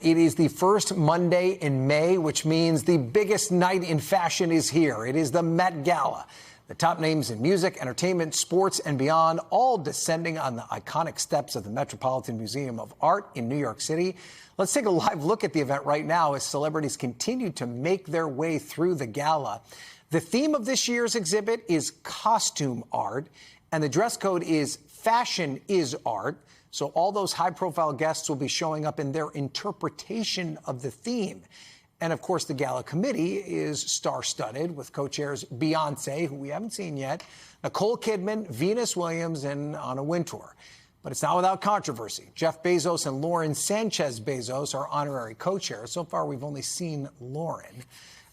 It is the first Monday in May, which means the biggest night in fashion is here. It is the Met Gala. The top names in music, entertainment, sports, and beyond, all descending on the iconic steps of the Metropolitan Museum of Art in New York City. Let's take a live look at the event right now as celebrities continue to make their way through the gala. The theme of this year's exhibit is costume art, and the dress code is fashion is art. So all those high-profile guests will be showing up in their interpretation of the theme. And, of course, the gala committee is star-studded with co-chairs Beyoncé, who we haven't seen yet, Nicole Kidman, Venus Williams, and Anna Wintour. But it's not without controversy. Jeff Bezos and Lauren Sanchez Bezos are honorary co-chairs. So far, we've only seen Lauren.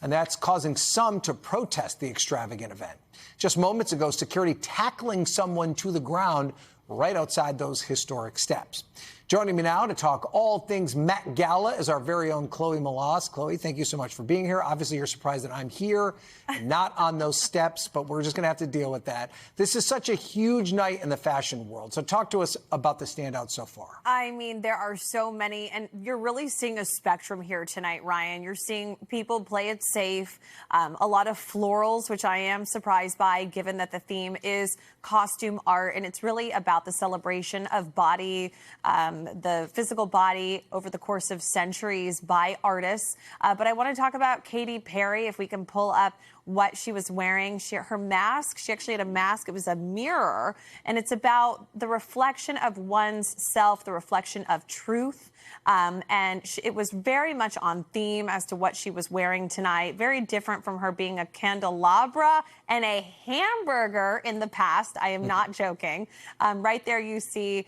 And that's causing some to protest the extravagant event. Just moments ago, security tackling someone to the ground right outside those historic steps. Joining me now to talk all things Met Gala is our very own Chloe Melas. Chloe, thank you so much for being here. Obviously, you're surprised that I'm here, not on those steps, but we're just going to have to deal with that. This is such a huge night in the fashion world. So talk to us about the standouts so far. I mean, there are so many, and you're really seeing a spectrum here tonight, Ryan. You're seeing people play it safe, a lot of florals, which I am surprised by, given that the theme is costume art, and it's really about the celebration of body, the physical body over the course of centuries by artists. But I want to talk about Katy Perry, if we can pull up what she was wearing. Her mask, she actually had a mask. It was a mirror, and it's about the reflection of one's self, the reflection of truth. It was very much on theme as to what she was wearing tonight. Very different from her being a candelabra and a hamburger in the past. I am not joking. Right there you see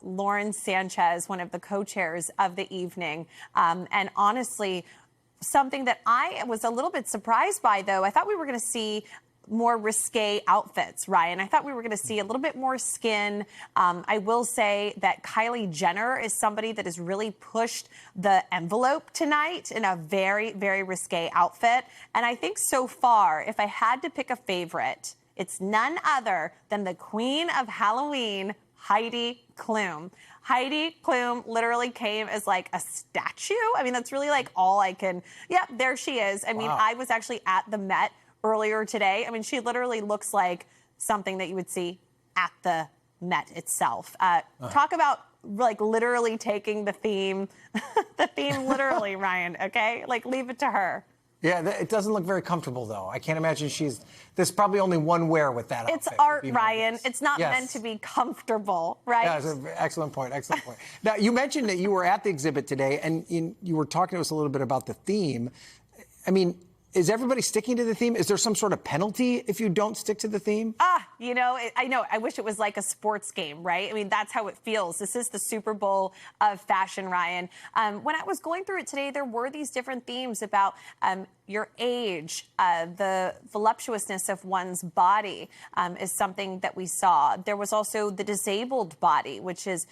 Lauren Sanchez, one of the co-chairs of the evening. And honestly, something that I was a little bit surprised by, though, I thought we were going to see more risque outfits, Ryan. I thought we were going to see a little bit more skin. I will say that Kylie Jenner is somebody that has really pushed the envelope tonight in a very, very risque outfit. And I think so far, if I had to pick a favorite, it's none other than the queen of Halloween, Heidi Klum. Heidi Klum literally came as like a statue. I mean, that's really like all I can. Yep, there she is. I mean, I was actually at the Met earlier today. I mean, she literally looks like something that you would see at the Met itself. Talk about like literally taking the theme, literally, Ryan, okay? Like leave it to her. Yeah, it doesn't look very comfortable, though. I can't imagine there's probably only one wear with that outfit. It's art, Ryan. It's not meant to be comfortable, right? Yeah, it's an excellent point, excellent point. Now, you mentioned that you were at the exhibit today, and you were talking to us a little bit about the theme. I mean, is everybody sticking to the theme? Is there some sort of penalty if you don't stick to the theme? You know, I know. I wish it was like a sports game, right? I mean, that's how it feels. This is the Super Bowl of fashion, Ryan. When I was going through it today, there were these different themes about your age, the voluptuousness of one's body is something that we saw. There was also the disabled body, which is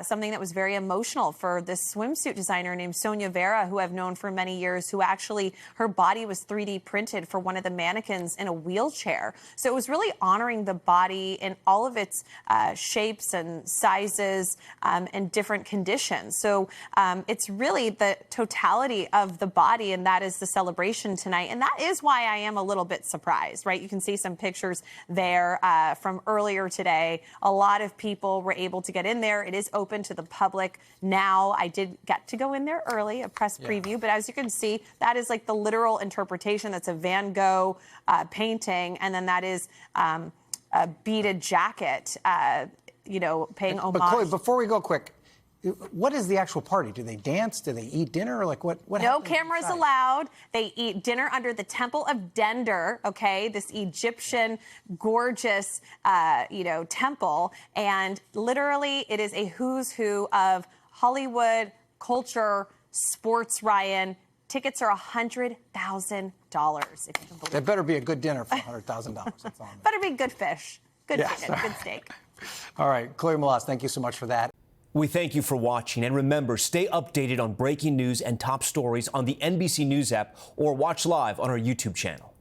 something that was very emotional for this swimsuit designer named Sonia Vera, who I've known for many years, who actually, her body was 3D printed for one of the mannequins in a wheelchair. So it was really honoring the body in all of its shapes and sizes and different conditions. So it's really the totality of the body, and that is the celebration tonight. And that is why I am a little bit surprised, right? You can see some pictures there from earlier today. A lot of people were able to get in there. It is open to the public now. I did get to go in there early, a press preview, but as you can see, that is like the literal interpretation. That's a Van Gogh painting, and then that is a beaded jacket, you know, paying homage. But Chloe, before we go quick, what is the actual party? Do they dance? Do they eat dinner? Like what No cameras allowed. They eat dinner under the Temple of Dender, okay? This Egyptian gorgeous, you know, temple. And literally it is a who's who of Hollywood, culture, sports, Ryan. Tickets are $100,000, if you can believe it. That better be a good dinner for $100,000. That's all. Better be good fish, good chicken, good steak. All right, Chloe Melas, thank you so much for that. We thank you for watching, and remember, stay updated on breaking news and top stories on the NBC News app or watch live on our YouTube channel.